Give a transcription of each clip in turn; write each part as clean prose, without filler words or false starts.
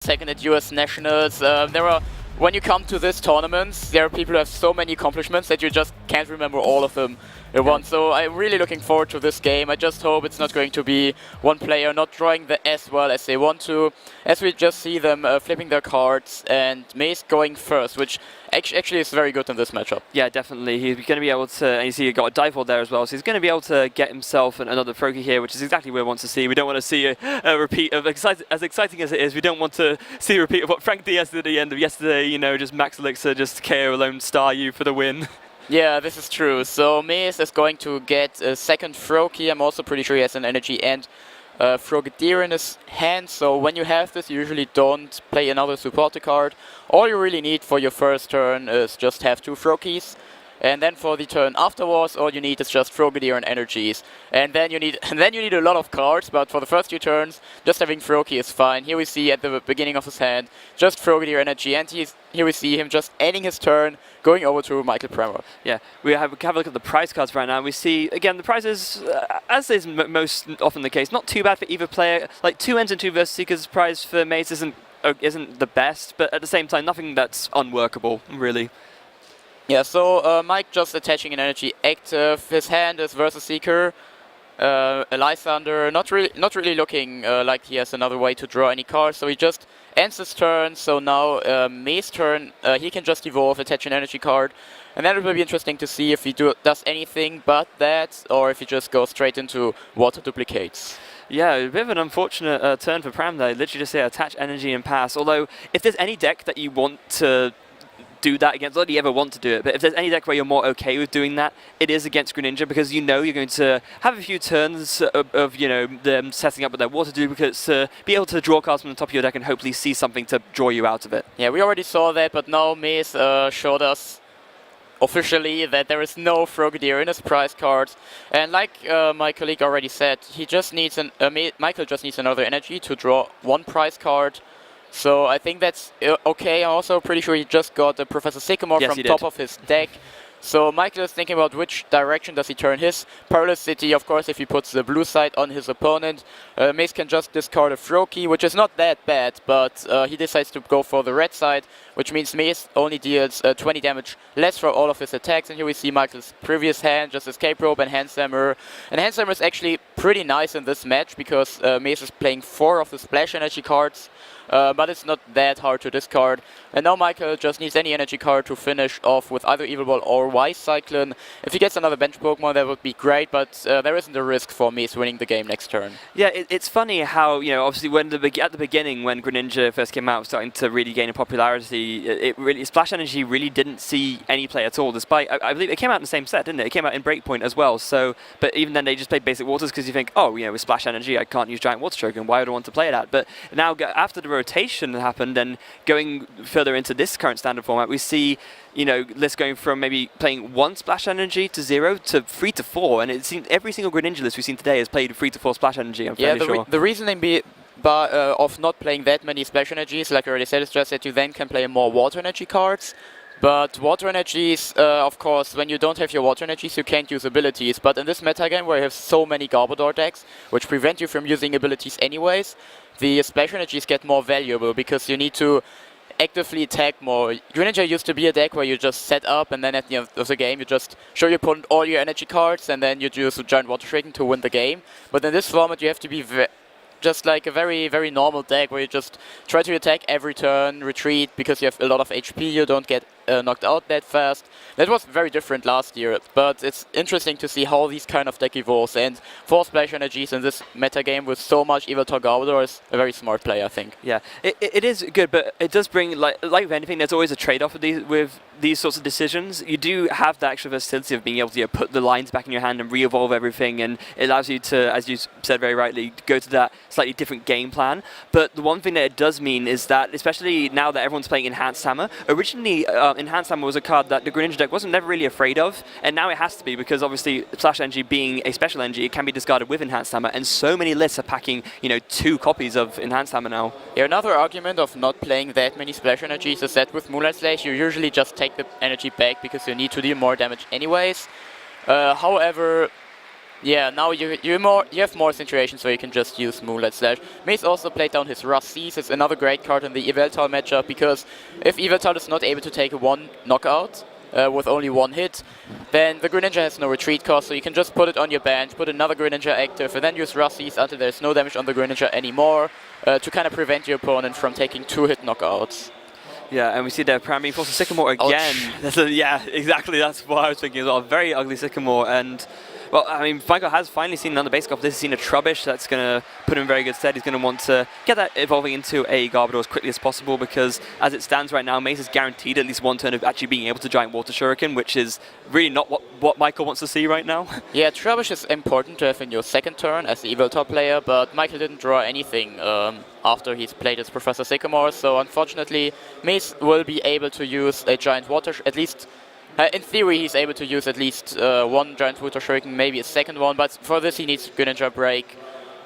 second at US Nationals. When you come to this tournaments, there are people who have so many accomplishments that you just can't remember all of them at once. So I'm really looking forward to this game. I just hope it's not going to be one player not drawing the as well as they want to, as we just see them flipping their cards and Mees going first, which actually is very good in this matchup. Yeah, definitely. He's going to be able to, and you see he got a dive there as well, so he's going to be able to get himself another Froakie here, which is exactly what we want to see. We don't want to see a repeat of, as exciting as it is, we don't want to see a repeat of what Frank Diaz did at the end of yesterday, you know, just Max Elixir, just KO alone star you for the win. Yeah, this is true. So Mees is going to get a second Froakie. I'm also pretty sure he has an energy and Frogadier in his hand, so when you have this, you usually don't play another supporter card. All you really need for your first turn is just have 2 Froakies, and then for the turn afterwards, all you need is just Frogadier and energies. And then you need a lot of cards, but for the first 2 turns, just having Froakie is fine. Here we see at the beginning of his hand, just Frogadier energy, and here we see him just ending his turn, going over to Michael Pramawat. Yeah, we have a look at the prize cards right now. We see, again, the prizes, as is most often the case, not too bad for either player. Like 2 Ends and 2 Versus Seekers prize for Mees isn't the best, but at the same time, nothing that's unworkable, really. Yeah, so Mike just attaching an energy active. His hand is Versus Seeker. Lysander not really looking like he has another way to draw any cards, so he just ends his turn. So now Mees' turn, he can just evolve, attach an energy card, and then it will be interesting to see if he does anything but that, or if he just goes straight into water duplicates. Yeah, a bit of an unfortunate turn for Pram there. Literally just say attach energy and pass. Although, if there's any deck that you want to do that against, not that you ever want to do it, but if there's any deck where you're more okay with doing that, it is against Greninja, because you know you're going to have a few turns of you know, them setting up with their water duplicates to be able to draw cards from the top of your deck and hopefully see something to draw you out of it. Yeah, we already saw that, but now Mees showed us officially that there is no Frogadier in his prize cards, and like my colleague already said, he just needs Michael just needs another energy to draw 1 prize card. So I think that's okay. I'm also pretty sure he just got a Professor Sycamore from top of his deck. So Michael is thinking about which direction does he turn his Perilous City. Of course, if he puts the blue side on his opponent, Mees can just discard a Froakie, which is not that bad, but he decides to go for the red side, which means Mees only deals 20 damage less for all of his attacks. And here we see Michael's previous hand, just Escape Rope and Handshammer. And Handshammer is actually pretty nice in this match, because Mees is playing 4 of the Splash Energy cards. But it's not that hard to discard. And now Michael just needs any energy card to finish off with either Evil Ball or Wise Cyclone. If he gets another bench Pokemon, that would be great, but there isn't a risk for Mees winning the game next turn. Yeah, it's funny how, you know, obviously when at the beginning, when Greninja first came out, starting to really gain in popularity, Splash Energy really didn't see any play at all, despite, I believe it came out in the same set, didn't it? It came out in Breakpoint as well, so, but even then they just played basic waters because you think, oh, you know, with Splash Energy I can't use Giant Water Stroke, and why would I want to play that? But now, after the rotation happened and going further into this current standard format, we see, you know, lists going from maybe playing 1 Splash Energy to 0 to 3 to 4, and it seems every single Greninja list we've seen today has played 3 to 4 Splash Energy, I'm fairly sure. The reasoning of not playing that many Splash Energies, like I already said, is just that you then can play more Water Energy cards. But Water Energies, of course, when you don't have your Water Energies, you can't use abilities. But in this metagame, where you have so many Garbodor decks, which prevent you from using abilities anyways, the Splash Energies get more valuable, because you need to actively attack more. Greninja used to be a deck where you just set up, and then at the end of the game, you just show your opponent all your energy cards, and then you use Giant Water Shaking to win the game. But in this format, you have to be just like a very, very normal deck, where you just try to attack every turn, retreat, because you have a lot of HP, you don't get knocked out that fast. That was very different last year, but it's interesting to see how these kind of deck evolves, and 4 Splash Energies in this metagame with so much Yveltal Garbodor is a very smart play, I think. Yeah, it is good, but it does bring, like with anything, there's always a trade-off with these sorts of decisions. You do have that extra versatility of being able to put the lines back in your hand and re-evolve everything, and it allows you to, as you said very rightly, go to that slightly different game plan. But the one thing that it does mean is that, especially now that everyone's playing Enhanced Hammer, originally Enhanced Hammer was a card that the Greninja deck wasn't never really afraid of, and now it has to be, because obviously Splash Energy being a special energy, it can be discarded with Enhanced Hammer, and so many lists are packing, you know, 2 copies of Enhanced Hammer now. Yeah, another argument of not playing that many Splash Energies is that with Moonlight Slash you usually just take the energy back because you need to deal more damage anyways. However, Yeah, now you have more situations where you can just use Moonlight Slash. Mace also played down his Rust Seas. It's another great card in the Yveltal matchup because if Yveltal is not able to take a one knockout with only one hit, then the Greninja has no retreat cost, so you can just put it on your bench, put another Greninja active, and then use Rust Seas until there's no damage on the Greninja anymore to kind of prevent your opponent from taking 2-hit knockouts. Yeah, and we see there Pram being forced to Sycamore again. Yeah, exactly. That's what I was thinking as well. Very ugly Sycamore. And, well, I mean, Michael has finally seen another basic off this. He's seen a Trubbish. That's going to put him in very good stead. He's going to want to get that evolving into a Garbodor as quickly as possible because, as it stands right now, Mace is guaranteed at least one turn of actually being able to Giant Water Shuriken, which is really not what Michael wants to see right now. Yeah, Trubbish is important to have in your second turn as the Yveltal player, but Michael didn't draw anything after he's played as Professor Sycamore, so unfortunately Mace will be able to use a Giant Water, at least in theory he's able to use at least one Giant Water Shuriken, maybe a second one, but for this he needs Greninja Break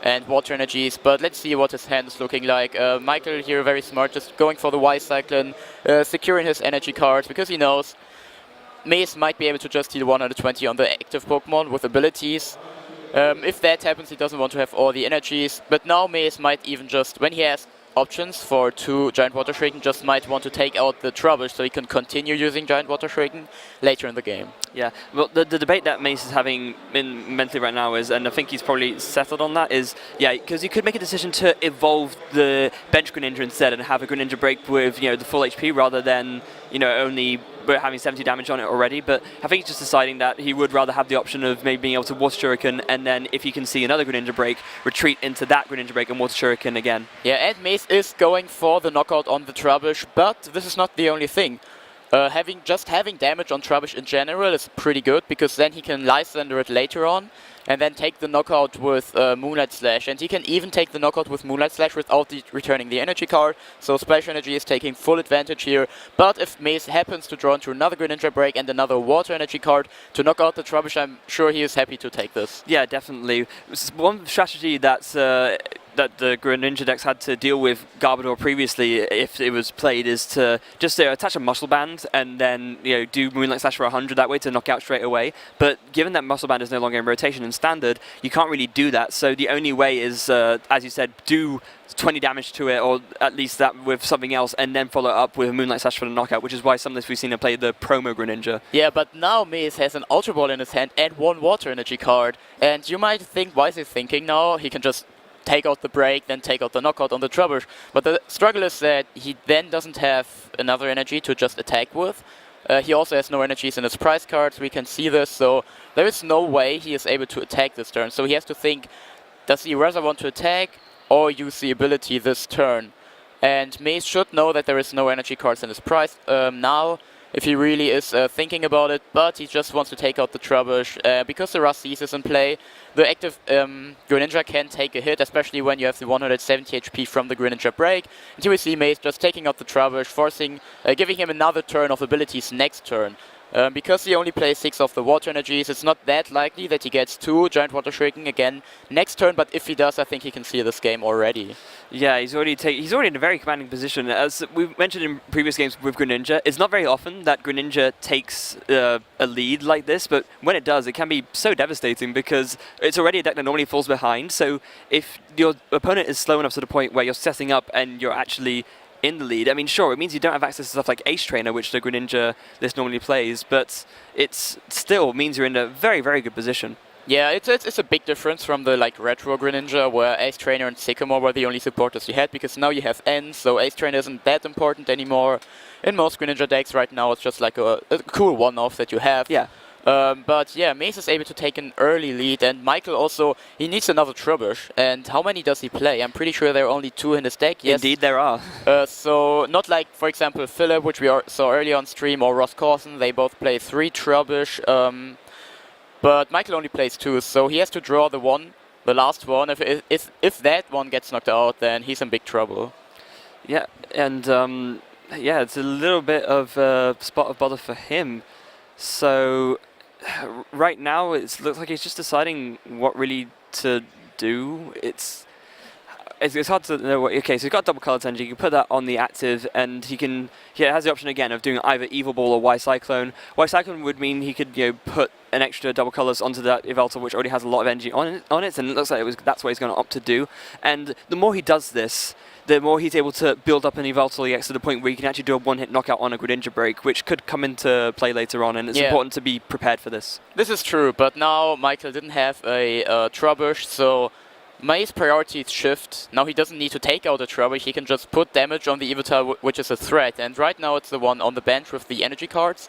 and Water Energies, but let's see what his hand is looking like. Michael here very smart, just going for the Y-Cyclone, securing his energy cards, because he knows Mace might be able to just deal 120 on the active Pokemon with abilities. If that happens, he doesn't want to have all the energies, but now Mace might even just, when he has options for 2 Giant Water Shuriken, just might want to take out the Trubbish so he can continue using Giant Water Shuriken later in the game. Yeah, well, the debate that Mace is having mentally right now is, and I think he's probably settled on that, is, yeah, because you could make a decision to evolve the bench Greninja instead and have a Greninja Break with, the full HP rather than, only having 70 damage on it already, but I think he's just deciding that he would rather have the option of maybe being able to Water Shuriken, and then if he can see another Greninja Break, retreat into that Greninja Break and Water Shuriken again. Yeah, and Mace is going for the knockout on the Trubbish, but this is not the only thing. Having damage on Trubbish in general is pretty good, because then he can Lysander it later on, and then take the knockout with Moonlight Slash. And he can even take the knockout with Moonlight Slash without returning the energy card, so Splash Energy is taking full advantage here. But if Mace happens to draw into another Greninja Break and another Water Energy card to knock out the Trubbish, I'm sure he is happy to take this. Yeah, definitely. One strategy that's that the Greninja decks had to deal with Garbodor previously, if it was played, is to just attach a Muscle Band and then do Moonlight Slash for 100 that way to knock out straight away. But given that Muscle Band is no longer in rotation in Standard, you can't really do that. So the only way is, as you said, do 20 damage to it, or at least that with something else, and then follow up with a Moonlight Slash for the knockout, which is why some of this we've seen him play the promo Greninja. Yeah, but now Mace has an Ultra Ball in his hand and one Water Energy card, and you might think, why is he thinking now? He can just take out the break, then take out the knockout on the Trubbish. But the struggle is that he then doesn't have another energy to just attack with. He also has no energies in his prize cards, we can see this, so there is no way he is able to attack this turn. So he has to think, does he rather want to attack or use the ability this turn? And Mace should know that there is no energy cards in his prize now, if he really is thinking about it, but he just wants to take out the Trubbish. Because the Rust Seas is in play, the active Greninja can take a hit, especially when you have the 170 HP from the Greninja Break. And here we see Mace just taking out the Trubbish, giving him another turn of abilities next turn. Because he only plays 6 of the Water Energies, it's not that likely that he gets 2 Giant Water Shuriken again next turn, but if he does, I think he can see this game already. Yeah, he's already in a very commanding position. As we've mentioned in previous games with Greninja, it's not very often that Greninja takes a lead like this, but when it does, it can be so devastating because it's already a deck that normally falls behind, so if your opponent is slow enough to the point where you're setting up and you're actually in the lead, I mean, sure, it means you don't have access to stuff like Ace Trainer, which the Greninja list normally plays, but it still means you're in a very, very good position. Yeah, it's a big difference from the retro Greninja, where Ace Trainer and Sycamore were the only supporters you had, because now you have N, so Ace Trainer isn't that important anymore. In most Greninja decks right now, it's just like a cool one-off that you have. Yeah. But yeah, Mace is able to take an early lead, and Michael also, he needs another Trubbish. And how many does he play? I'm pretty sure there are only 2 in his deck. Yes. Indeed, there are. So not like, for example, Philip, which we saw earlier on stream, or Ross Corson. They both play 3 Trubbish. But Michael only plays 2, so he has to draw the last one. If that one gets knocked out, then he's in big trouble. Yeah, and yeah, it's a little bit of a spot of bother for him. So right now, it looks like he's just deciding what really to do. it's hard to know what. Okay, so he's got double colored energy. You can put that on the active, and he has the option again of doing either Evil Ball or Y Cyclone. Y Cyclone would mean he could put an extra double colors onto that Yveltal, which already has a lot of energy on it, and it looks like that's what he's going to opt to do. And the more he does this, the more he's able to build up an Yveltal EX to the point where you can actually do a one-hit knockout on a Greninja break, which could come into play later on, and it's important to be prepared for this. This is true, but now Michael didn't have a Trubbish, so May's priorities shift. Now he doesn't need to take out a Trubbish, he can just put damage on the Yveltal, which is a threat, and right now it's the one on the bench with the energy cards.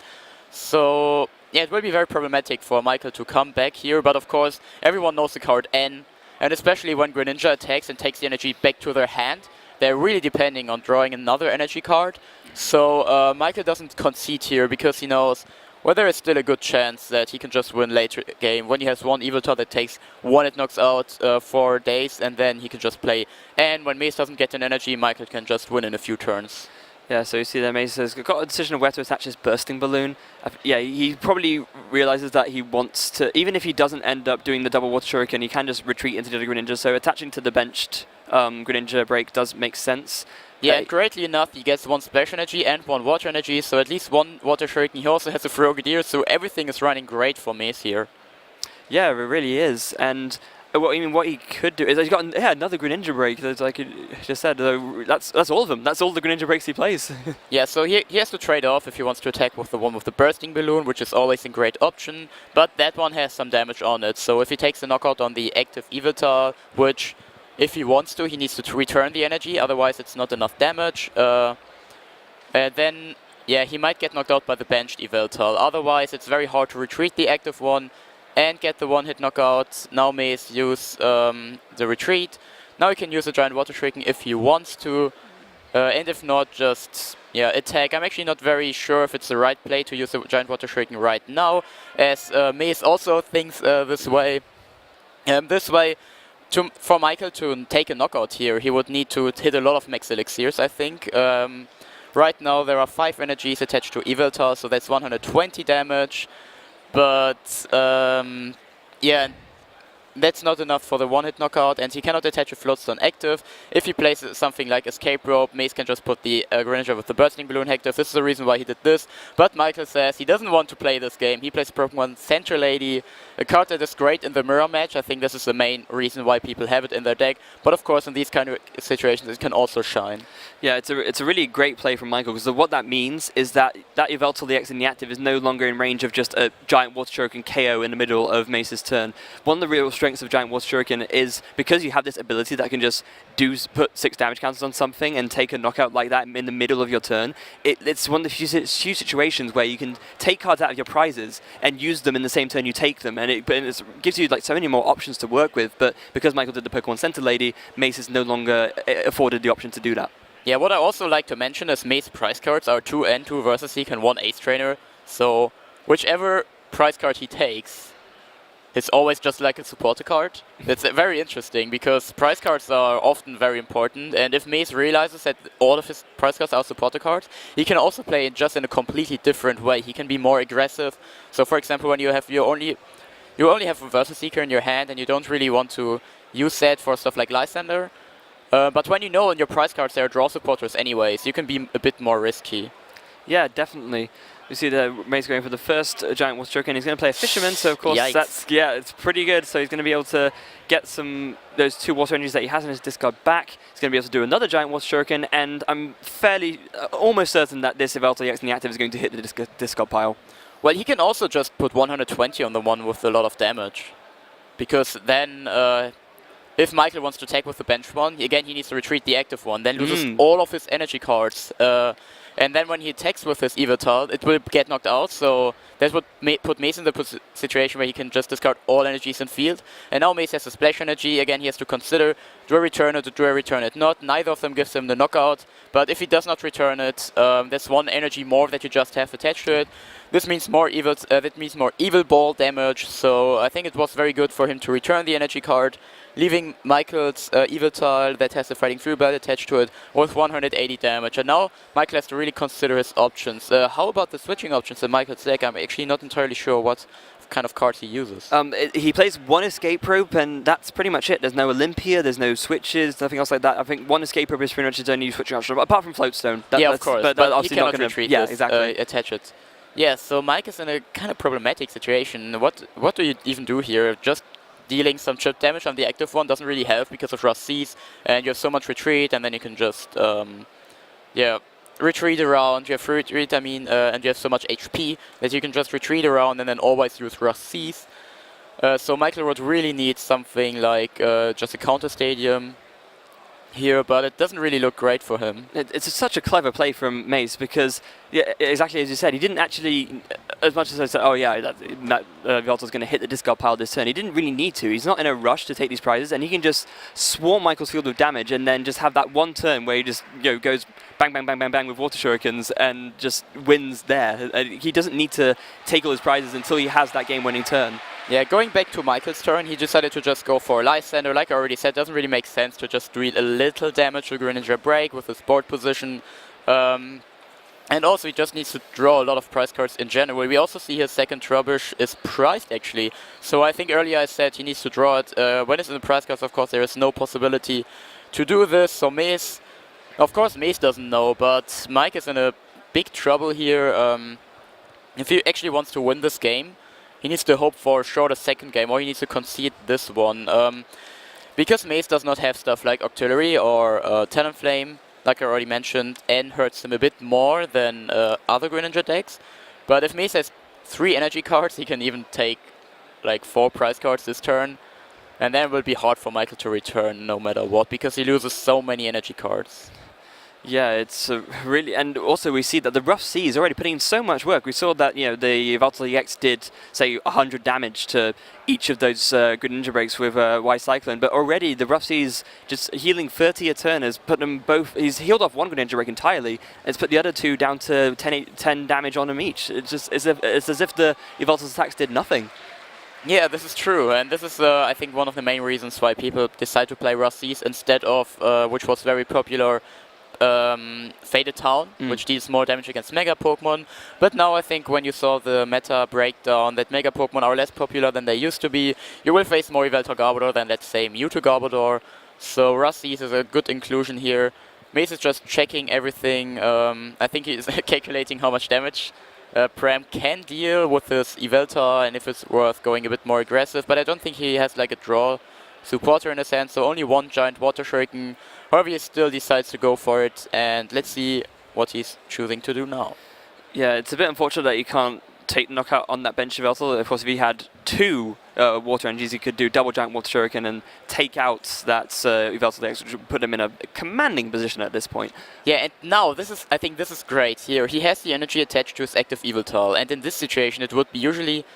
So yeah, it will be very problematic for Michael to come back here, but of course everyone knows the card N, and especially when Greninja attacks and takes the energy back to their hand, they're really depending on drawing another energy card. So Michael doesn't concede here because he knows there is still a good chance that he can just win later game when he has one Yveltal that takes one, it knocks out 4 days, and then he can just play. And when Mees doesn't get an energy, Michael can just win in a few turns. Yeah, so you see there, Mees has got a decision of where to attach his bursting balloon. Yeah, he probably realizes that he wants to, even if he doesn't end up doing the double water shuriken, he can just retreat into the other Greninja. So attaching to the benched Greninja break does make sense. Yeah, greatly enough, he gets one splash energy and one water energy, so at least one water shuriken. He also has a Frogadier, so everything is running great for Mees here. Yeah, it really is. And what he could do is he's got another Greninja break. That's like you just said. That's all of them. That's all the Greninja breaks he plays. Yeah, so he has to trade off if he wants to attack with the one with the bursting balloon, which is always a great option. But that one has some damage on it. So if he takes a knockout on the active Yveltal, which if he wants to, he needs to return the energy. Otherwise, it's not enough damage. Then yeah, he might get knocked out by the benched Yveltal. Otherwise, it's very hard to retreat the active one and get the one-hit knockout. Now Mees use the retreat. Now he can use a Giant Water Shuriken if he wants to, and if not, just attack. I'm actually not very sure if it's the right play to use the Giant Water Shuriken right now, as Mees also thinks this way. For Michael to take a knockout here, he would need to hit a lot of max elixirs, I think. Right now there are 5 energies attached to Yveltal, so that's 120 damage. But yeah, that's not enough for the one-hit knockout, and he cannot attach a Floatstone active. If he plays something like Escape Rope, Mees can just put the Greninja with the Bursting Balloon active. This is the reason why he did this. But Michael says he doesn't want to play this game. He plays Pokemon Central Lady, a card that is great in the mirror match. I think this is the main reason why people have it in their deck. But of course, in these kind of situations, it can also shine. Yeah, it's a really great play from Michael, because what that means is that Yveltal EX in the active is no longer in range of just a Giant Water Shuriken KO in the middle of Mees' turn. One of the real strengths of Giant Water Shuriken is because you have this ability that can just put 6 damage counters on something and take a knockout like that in the middle of your turn. It's one of the few situations where you can take cards out of your prizes and use them in the same turn you take them, and it gives you like so many more options to work with. But because Michael did the Pokemon Center Lady, Mees is no longer afforded the option to do that. Yeah, what I also like to mention is Mees' prize cards are 2 N, 2 Versus Seek, and 1 Ace Trainer. So whichever prize card he takes, it's always just like a supporter card. It's very interesting because prize cards are often very important, and if Mees realizes that all of his prize cards are supporter cards, he can also play it just in a completely different way. He can be more aggressive. So for example, when you only have a Versus Seeker in your hand and you don't really want to use that for stuff like Lysander, but when you know in your prize cards there are draw supporters anyways, you can be a bit more risky. Yeah, definitely. You see the Mees going for the first Giant Water Shuriken. He's going to play a Fisherman, so of course it's pretty good. So he's going to be able to get those 2 water energies that he has in his discard back. He's going to be able to do another Giant Water Shuriken, and I'm almost certain that this Yveltal EX in the active is going to hit the discard pile. Well, he can also just put 120 on the one with a lot of damage, because then if Michael wants to attack with the bench one, again he needs to retreat the active one, then loses all of his energy cards. And then when he attacks with his Yveltal, it will get knocked out, so that would put Mees in the situation where he can just discard all energies in field. And now Mees has a splash energy. Again, he has to consider, do I return it or do I return it not? Neither of them gives him the knockout, but if he does not return it, that's 1 energy more that you just have attached to it. This means more Evil Ball damage, so I think it was very good for him to return the energy card, leaving Michael's Yveltal that has a Fighting Fury Belt attached to it with 180 damage. And now Michael has to really consider his options. How about the switching options in Michael's deck? I'm actually not entirely sure what kind of cards he uses. He plays one escape rope, and that's pretty much it. There's no Olympia, there's no switches, nothing else like that. I think one escape rope is pretty much his only switching option, apart from Floatstone. Yeah, of course, but but he obviously cannot not going retreat to. Yeah, this, exactly. attach it. Yeah, so Mike is in a kind of problematic situation. What do you even do here? Just dealing some chip damage on the active one doesn't really help because of Rust Seas, and you have so much retreat, and then you can just retreat around. You have retreat, and you have so much HP that you can just retreat around and then always use Rust Seas. So Michael would really need something like just a counter stadium here, but it doesn't really look great for him. It's such a clever play from Mees because, yeah, exactly as you said, he didn't actually, as much as I said, oh yeah, that Yveltal's going to hit the discard pile this turn, he didn't really need to. He's not in a rush to take these prizes, and he can just swarm Michael's field with damage and then just have that one turn where he just goes bang, bang, bang, bang, bang with Water Shurikens and just wins there. He doesn't need to take all his prizes until he has that game-winning turn. Yeah, going back to Michael's turn, he decided to just go for a Lysander. Like I already said, doesn't really make sense to just deal a little damage to Greninja Break with his board position. And also he just needs to draw a lot of prize cards in general. We also see his second Trubbish is priced actually. So I think earlier I said he needs to draw it. When it's in the prize cards, of course, there is no possibility to do this. So Mees, of course Mees doesn't know, but Mike is in a big trouble here. If he actually wants to win this game, he needs to hope for a shorter second game, or he needs to concede this one. Because Mees does not have stuff like Octillery or Talonflame, like I already mentioned, N hurts him a bit more than other Greninja decks. But if Mees has 3 energy cards, he can even take like 4 prize cards this turn. And then it will be hard for Michael to return no matter what, because he loses so many energy cards. Yeah, it's really, and also we see that the Rough Sea is already putting in so much work. We saw that the Yveltal EX did say 100 damage to each of those Greninja breaks with Y Cyclone, but already the Rough Sea is just healing 30 a turn has put them both. He's healed off one Greninja break entirely, and it's put the other 2 down to 10 damage on them each. It's just it's as if the Yveltal's attacks did nothing. Yeah, this is true, and this is, I think, one of the main reasons why people decide to play Rough Seas instead of, which was very popular, Faded Town, which deals more damage against Mega Pokemon. But now I think when you saw the meta breakdown that Mega Pokemon are less popular than they used to be, you will face more Yveltal Garbodor than, let's say, Mewtwo Garbodor. So Rough Seas is a good inclusion here. Mees is just checking everything. I think he's calculating how much damage Pram can deal with this Yveltal and if it's worth going a bit more aggressive. But I don't think he has like a draw supporter in a sense, so only 1 giant Water Shuriken. However, he still decides to go for it, and let's see what he's choosing to do now. Yeah, it's a bit unfortunate that you can't take knockout on that bench Yveltal. Of course, if he had 2 water energies, he could do double giant Water Shuriken and take out that Yveltal dex, which would put him in a commanding position at this point. Yeah, and now I think this is great here. He has the energy attached to his active Yveltal, and in this situation it would be usually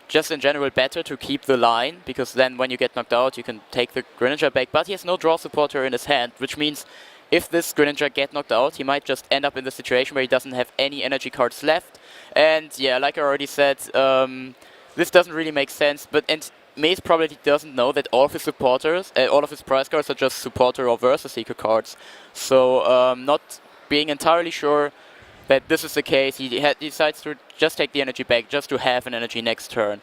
just in general better to keep the line, because then when you get knocked out you can take the Greninja back, but he has no draw supporter in his hand, which means if this Greninja get knocked out, he might just end up in the situation where he doesn't have any energy cards left. And yeah, like I already said, this doesn't really make sense, and Mees probably doesn't know that all of his supporters, all of his prize cards are just supporter or Versa Seeker cards. So not being entirely sure that this is the case, he decides to just take the energy back, just to have an energy next turn.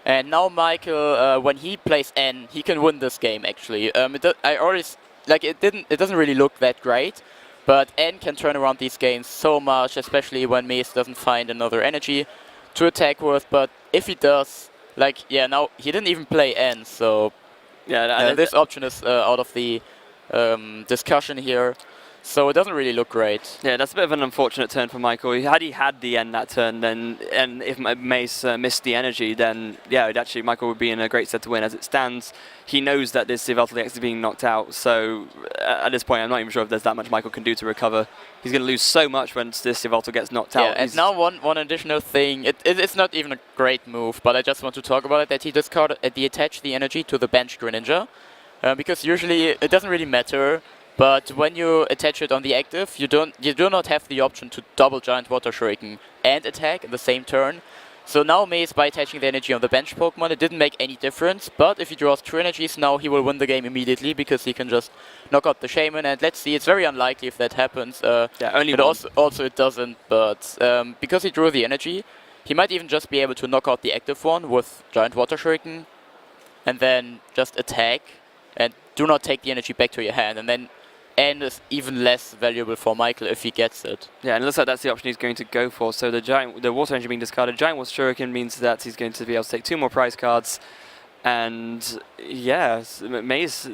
And now Michael, when he plays N, he can win this game actually. It doesn't really look that great, but N can turn around these games so much, especially when Mees doesn't find another energy to attack with. But if he does, now he didn't even play N, so yeah, this option is out of the discussion here. So it doesn't really look great. Yeah, that's a bit of an unfortunate turn for Michael. Had he had the end that turn, then, and if Mees missed the energy, then yeah, actually Michael would be in a great set to win. As it stands, he knows that this Yveltal EX is being knocked out, so at this point I'm not even sure if there's that much Michael can do to recover. He's going to lose so much once this Yveltal gets knocked out. And now one additional thing, it's not even a great move, but I just want to talk about it, that he discarded, he attached the energy to the bench Greninja, because usually it doesn't really matter. But when you attach it on the active, you do not have the option to double giant Water Shuriken and attack in the same turn. So now Mees, by attaching the energy on the bench Pokemon, it didn't make any difference. But if he draws 2 energies now, he will win the game immediately, because he can just knock out the Shaman. And let's see, it's very unlikely if that happens. Yeah, only but also it doesn't. But because he drew the energy, he might even just be able to knock out the active one with Giant Water Shuriken, and then just attack, and do not take the energy back to your hand, and then N is even less valuable for Michael if he gets it. Yeah, and it looks like that's the option he's going to go for. So the Water Energy being discarded, Giant Water Shuriken means that he's going to be able to take 2 more prize cards, and yeah, Mees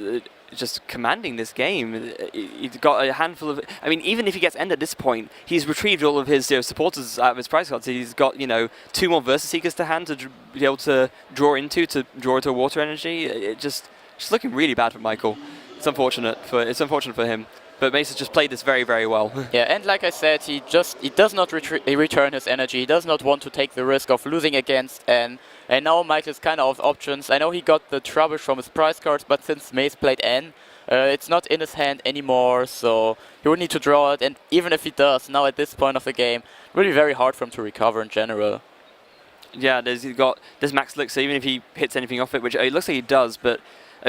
just commanding this game. He's got a handful of... I mean, even if he gets End at this point, he's retrieved all of his supporters out of his prize cards. He's got, 2 more Versus Seekers to hand to be able to draw into, to draw into a Water Energy. It just looking really bad for Michael. It's unfortunate for him. But Mees has just played this very, very well. Yeah, and like I said, he does not return his energy. He does not want to take the risk of losing against N. And now Michael's kind of options. I know he got the Trubbish from his prize cards, but since Mees played N, it's not in his hand anymore, so he would need to draw it. And even if he does, now at this point of the game, it will be very hard for him to recover in general. Yeah, he's got this Max Elixir, even if he hits anything off it, which it looks like he does, but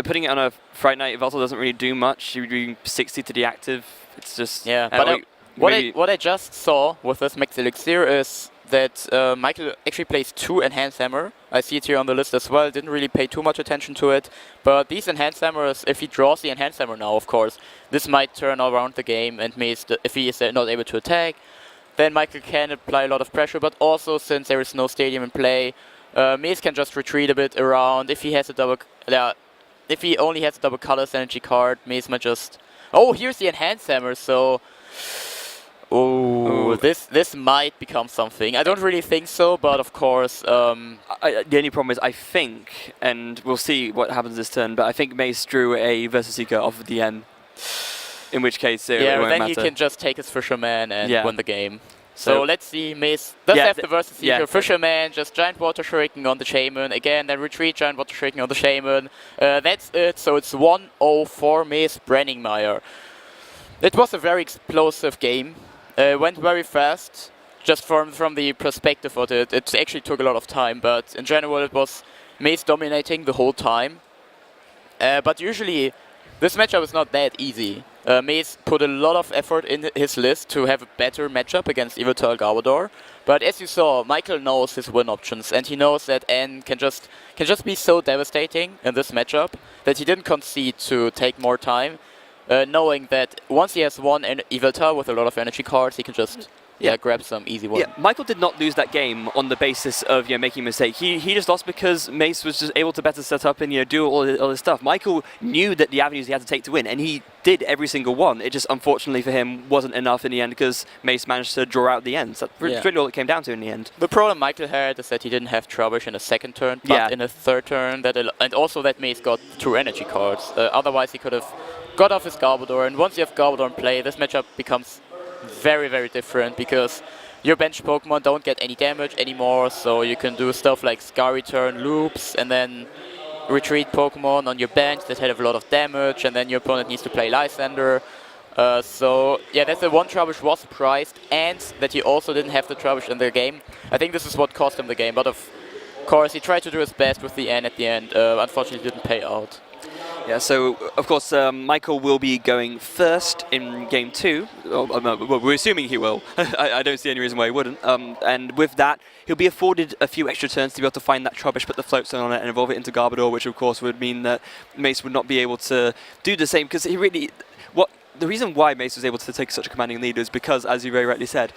putting it on a Fright Night Evoltal doesn't really do much. You're doing 60 to the active. It's just... Yeah, but what I just saw with this Max Elixir is that Michael actually plays 2 Enhanced Hammer. I see it here on the list as well. Didn't really pay too much attention to it. But these Enhanced Hammers, if he draws the Enhanced Hammer now, of course, this might turn around the game. And Mees, if he is not able to attack, then Michael can apply a lot of pressure. But also, since there is no stadium in play, Mees can just retreat a bit around. If he has a double... if he only has a double Colors Energy card, Mees might just... Oh, here's the Enhanced Hammer, so... Oh, this might become something. I don't really think so, but of course... the only problem is, I think, and we'll see what happens this turn, but I think Mees drew a Versus Seeker off of the N. In which case, it won't then matter. he can just take his Fisherman and win the game. So let's see, Mees does have the Versus Seeker, Fisherman, just Giant Water Shuriken on the Shaman, again, then retreat, Giant Water Shuriken on the Shaman. That's it, so it's 1-0 for Mees Brenninkmeijer. It was a very explosive game. Went very fast, just from the perspective of it. It actually took a lot of time, but in general it was Mees dominating the whole time. But usually this matchup is not that easy. Mees put a lot of effort in his list to have a better matchup against Yveltal Garbodor. But as you saw, Michael knows his win options, and he knows that N can just be so devastating in this matchup that he didn't concede to take more time. Knowing that once he has one Yveltal with a lot of energy cards, he can just grab some easy one. Yeah, Michael did not lose that game on the basis of making a mistake. He just lost because Mees was just able to better set up and do all this stuff. Michael knew that the avenues he had to take to win, and he did every single one. It just unfortunately for him wasn't enough in the end because Mees managed to draw out the ends. That's really all it came down to in the end. The problem Michael had is that he didn't have Trubbish in a second turn, but in a third turn, and also that Mees got 2 energy cards. Otherwise he could have got off his Garbodor, and once you have Garbodor in play, this matchup becomes very, very different because your bench Pokemon don't get any damage anymore, so you can do stuff like Scar Return, Loops, and then retreat Pokemon on your bench that have a lot of damage, and then your opponent needs to play Lysander. So yeah, that's the one Trubbish was surprised, and that he also didn't have the Trubbish in the game. I think this is what cost him the game, but of course he tried to do his best with the N at the end. Unfortunately, didn't pay out. Yeah, so of course Michael will be going first in game 2. Well, we're assuming he will. I don't see any reason why he wouldn't. And with that, he'll be afforded a few extra turns to be able to find that Trubbish, put the Float Stone on it, and evolve it into Garbodor, which of course would mean that Mees would not be able to do the same because he really. The reason why Mees was able to take such a commanding lead is because, as you very rightly said,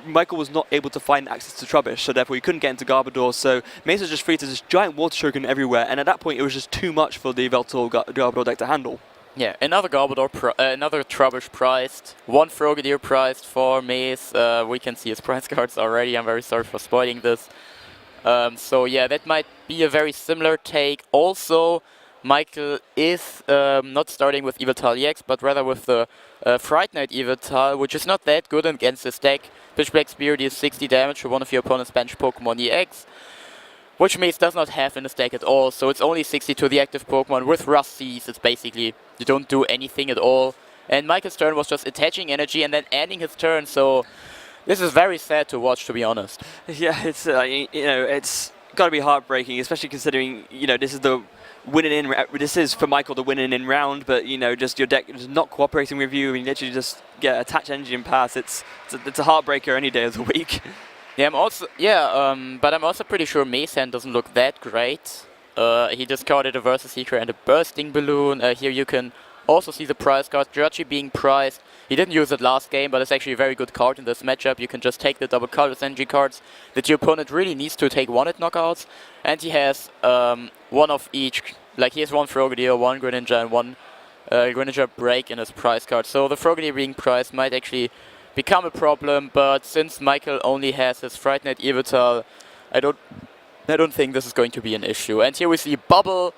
Michael was not able to find access to Trubbish, so therefore he couldn't get into Garbodor, so Mees was just free to just giant Water Shuriken everywhere, and at that point it was just too much for the Yveltal Garbodor deck to handle. Yeah, another another Trubbish priced, 1 Frogadier priced for Mees. We can see his prize cards already, I'm very sorry for spoiling this. So yeah, that might be a very similar take. Also, Michael is not starting with Yveltal EX, but rather with the Fright Night Yveltal, which is not that good against this deck. Pitch Black Spear deals 60 damage to one of your opponent's bench Pokemon EX, which Mees does not have in his deck at all, so it's only 60 to the active Pokemon. With Rust Seas, it's basically, you don't do anything at all. And Michael's turn was just attaching energy and then ending his turn, so this is very sad to watch, to be honest. Yeah, it's, it's got to be heartbreaking, especially considering, this is the this is for Michael the winning in round, but just your deck is not cooperating with you. I mean, literally just attach energy and pass. It's a heartbreaker any day of the week. But I'm also pretty sure Mees hand doesn't look that great. He discarded a Versus Seeker and a Bursting Balloon. Here you can also see the prize card, Jirachi being prized. He didn't use it last game, but it's actually a very good card in this matchup. You can just take the double colorless energy cards that your opponent really needs to take one at knockouts. And he has one of each. Like he has one Frogadier, one Greninja, and one Greninja Break in his prize card. So the Frogadier being prized might actually become a problem, but since Michael only has his Fright Night Evital, I don't think this is going to be an issue. And here we see Bubble.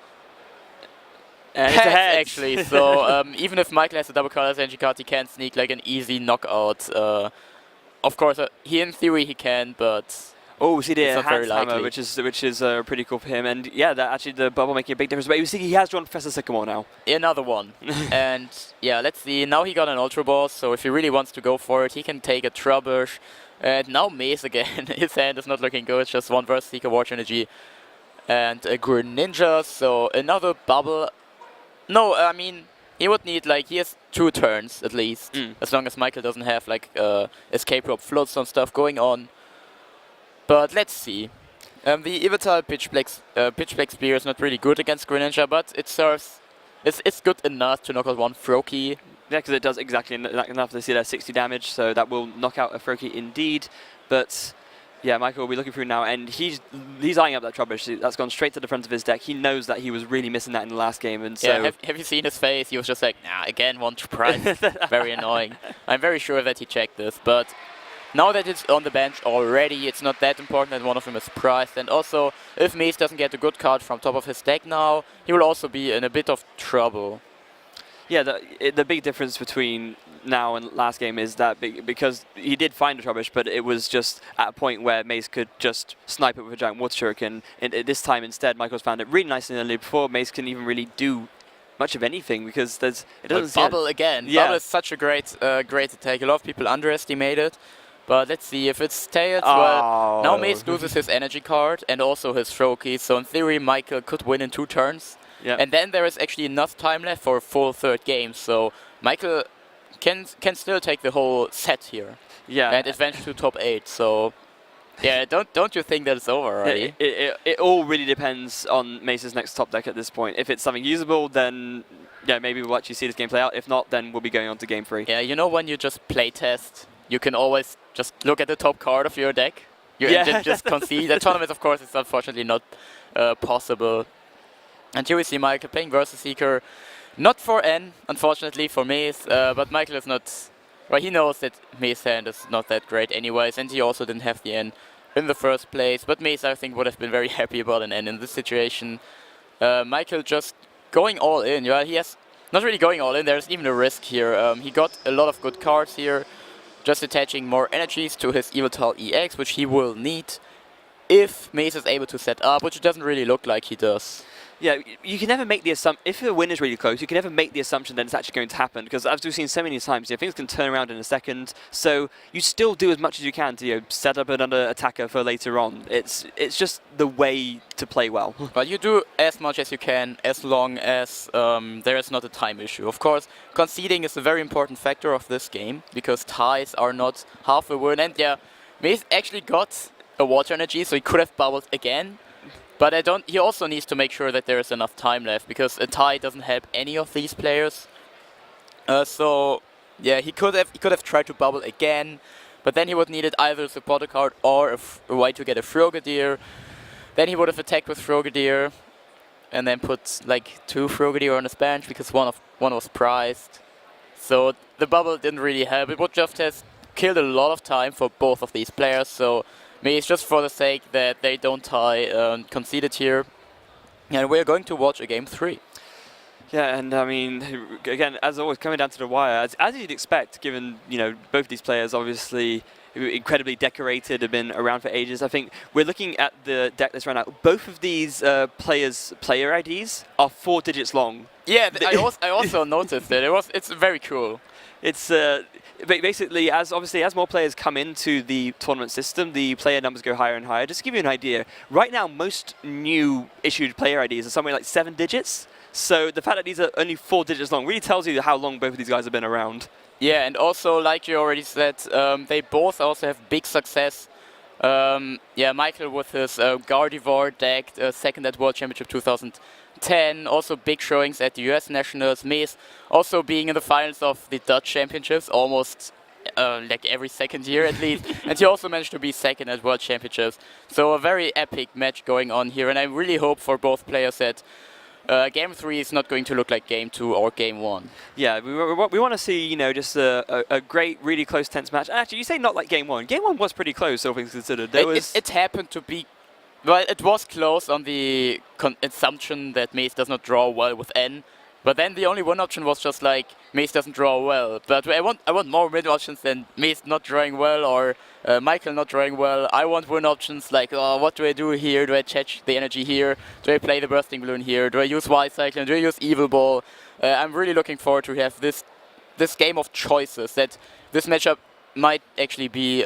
And it's a head. Actually, so even if Michael has a double colorless energy card, he can sneak like an easy knockout. Of course, in theory he can, but oh, we see the not very hammer, likely. which is pretty cool for him. And yeah, that actually the bubble making a big difference. But you see, he has drawn Professor Sycamore now. Another one. And yeah, let's see. Now he got an Ultra Ball, so if he really wants to go for it, he can take a Trubbish. And now Mees again. His hand is not looking good. It's just one Versus Seeker, Watch Energy, and a Greninja. So another bubble. No, I mean, he would need, like, he has 2 turns at least. As long as Michael doesn't have, like, escape rope floats and stuff going on. But let's see. The Evital Pitch Black Spear is not really good against Greninja, but it serves. It's good enough to knock out one Froakie. Yeah, because it does exactly enough to see that 60 damage, so that will knock out a Froakie indeed. But yeah, Michael will be looking through now, and he's eyeing up that Trubbish. That's gone straight to the front of his deck. He knows that he was really missing that in the last game, and so yeah. Have you seen his face? He was just like, nah, again, one prize. Very annoying. I'm very sure that he checked this, but now that it's on the bench already, it's not that important that one of them is prized. And also, if Mees doesn't get a good card from top of his deck now, he will also be in a bit of trouble. Yeah, the big difference between now and last game is that because he did find a Trubbish, but it was just at a point where Mees could just snipe it with a giant Water Shuriken. And this time instead, Michael's found it really nicely in the loop before Mees can even really do much of anything, because it doesn't Bubble again. Yeah. Bubble is such a great attack. A lot of people underestimate it. But let's see if it's Tails. Well, now Mees loses his energy card and also his Froakie. So in theory, Michael could win in 2 turns. Yeah. And then there is actually enough time left for a full 3rd game. So Michael can still take the whole set here. Yeah. And advance to top 8. So yeah, don't you think that it's over already? It all really depends on Mees' next top deck at this point. If it's something usable, then yeah, maybe we'll actually see this game play out. If not, then we'll be going on to game 3. Yeah, you know when you just play test, you can always just look at the top card of your deck. Just concede. The tournament, of course, is unfortunately not possible. And here we see Michael playing Versus Seeker. Not for N, unfortunately, for Mees, but Michael is not. Well, he knows that Mees' hand is not that great anyways, and he also didn't have the N in the first place. But Mees, I think, would have been very happy about an N in this situation. Michael just going all in. Yeah, he has not really going all in. There's even a risk here. He got a lot of good cards here, just attaching more energies to his Evital EX, which he will need if Mees is able to set up, which it doesn't really look like he does. Yeah, you can never make the assumption, if a win is really close, you can never make the assumption that it's actually going to happen, because as we've seen so many times, things can turn around in a second, so you still do as much as you can to set up another attacker for later on. It's just the way to play well. But you do as much as you can, as long as there is not a time issue. Of course, conceding is a very important factor of this game, because ties are not half a win, and yeah, Mees actually got a Water Energy, so he could have bubbled again. But he also needs to make sure that there is enough time left, because a tie doesn't help any of these players. So yeah, he could have tried to bubble again, but then he would needed either a supporter card or a way to get a Frogadier. Then he would have attacked with Frogadier, and then put like 2 Frogadier on his bench because one was prized. So the bubble didn't really help. It would just have killed a lot of time for both of these players. So Mees, just for the sake that they don't tie, conceded here. And we're going to watch a game 3. Yeah, and I mean, again, as always, coming down to the wire, as you'd expect, given, both these players obviously incredibly decorated, have been around for ages. I think we're looking at the deck list right now. Both of these players' player IDs are 4 digits long. Yeah, I also noticed that. It's very cool. It's basically, as more players come into the tournament system, the player numbers go higher and higher. Just to give you an idea, right now most new issued player IDs are somewhere like 7 digits. So the fact that these are only 4 digits long really tells you how long both of these guys have been around. Yeah, and also, like you already said, they both also have big success Yeah, Michael with his Gardevoir deck, second at World Championship 2010, also big showings at the US Nationals. Mees also being in the finals of the Dutch Championships almost like every second year at least. And he also managed to be second at World Championships. So a very epic match going on here, and I really hope for both players that Game 3 is not going to look like Game 2 or Game 1. Yeah, we want to see, you know, just a great, really close, tense match. Actually, you say not like Game 1. Game 1 was pretty close, all things considered. It happened to be... Well, it was close on the assumption that Mees does not draw well with N. But then the only one option was just like, Mees doesn't draw well. But I want more win options than Mees not drawing well or Michael not drawing well. I want win options like, oh, what do I do here? Do I catch the energy here? Do I play the Bursting Balloon here? Do I use Wild Cyclone? Do I use Evil Ball? I'm really looking forward to have this game of choices that this matchup might actually be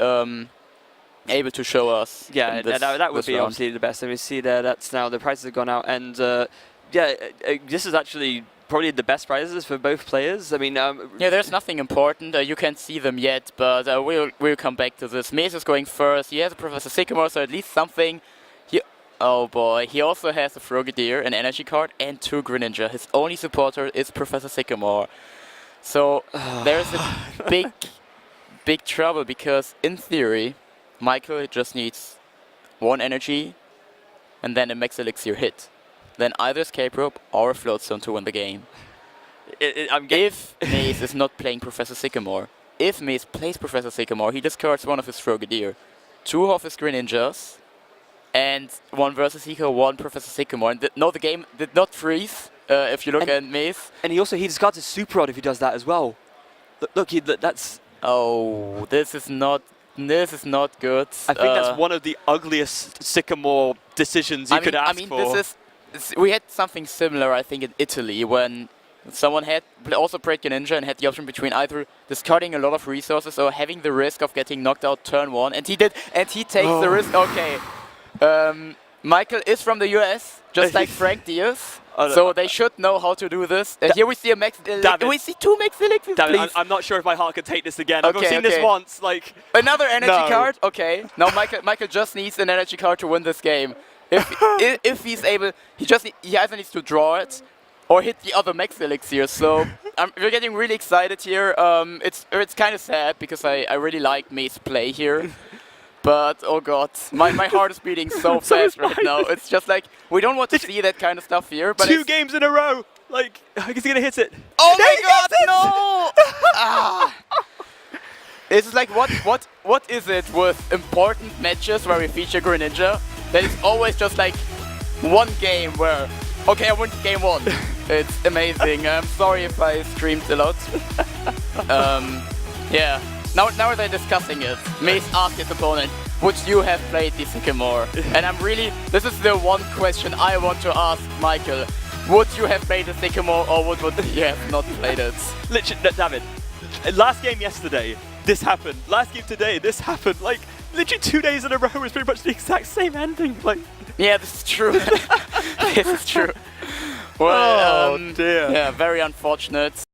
able to show us. Yeah, that would be obviously the best. And we see there, that's now the prices have gone out. And yeah, this is actually probably the best prizes for both players. I mean, yeah, there's nothing important. You can't see them yet, but we'll come back to this. Mees is going first. He has a Professor Sycamore, so at least something. Oh boy, he also has a Frogadier, an energy card, and 2 Greninja. His only supporter is Professor Sycamore. So there's a big trouble because in theory, Michael just needs 1 energy and then a Max Elixir hit. Then either Escape Rope or a Float Stone to win the game. If Mees is not playing Professor Sycamore, if Mees plays Professor Sycamore, he discards 1 of his Frogadier, 2 of his Greninjas, and 1 versus Eco, 1 Professor Sycamore. And no, the game did not freeze, if you look at Mees. And he discards his Super Rod if he does that as well. Look, that's... Oh, this is not good. I think that's one of the ugliest Sycamore decisions you could ask for. We had something similar, I think, in Italy when someone had also played Greninja and had the option between either discarding a lot of resources or having the risk of getting knocked out turn 1, and he did, and he takes the risk. Okay, Michael is from the US, just like Frank Diaz, so they should know how to do this. And here we see a Max. We see 2 Max Elixirs. Please. I'm not sure if my heart can take this again. I've seen this once. Like another energy card. Okay, now Michael just needs an energy card to win this game. If he's able, he either needs to draw it or hit the other Max Elixir. So we're getting really excited here. It's kind of sad because I really like Mees' play here. But oh god, my heart is beating so fast right now. It's just like we don't want to see that kind of stuff here. But 2 games in a row, like is he gonna hit it? Oh my god, no! It's like what is it with important matches where we feature Greninja? That is always just like 1 game where, okay, I won game 1. It's amazing. I'm sorry if I screamed a lot. Yeah. Now they're discussing it. Mees asked his opponent, would you have played the Sycamore? And this is the one question I want to ask Michael. Would you have played the Sycamore or would you have not played it? Literally, David, last game yesterday, this happened. Last game today, this happened. Like, literally 2 days in a row is pretty much the exact same ending. Like, yeah, this is true. This is true. Well, oh dear. Yeah, very unfortunate.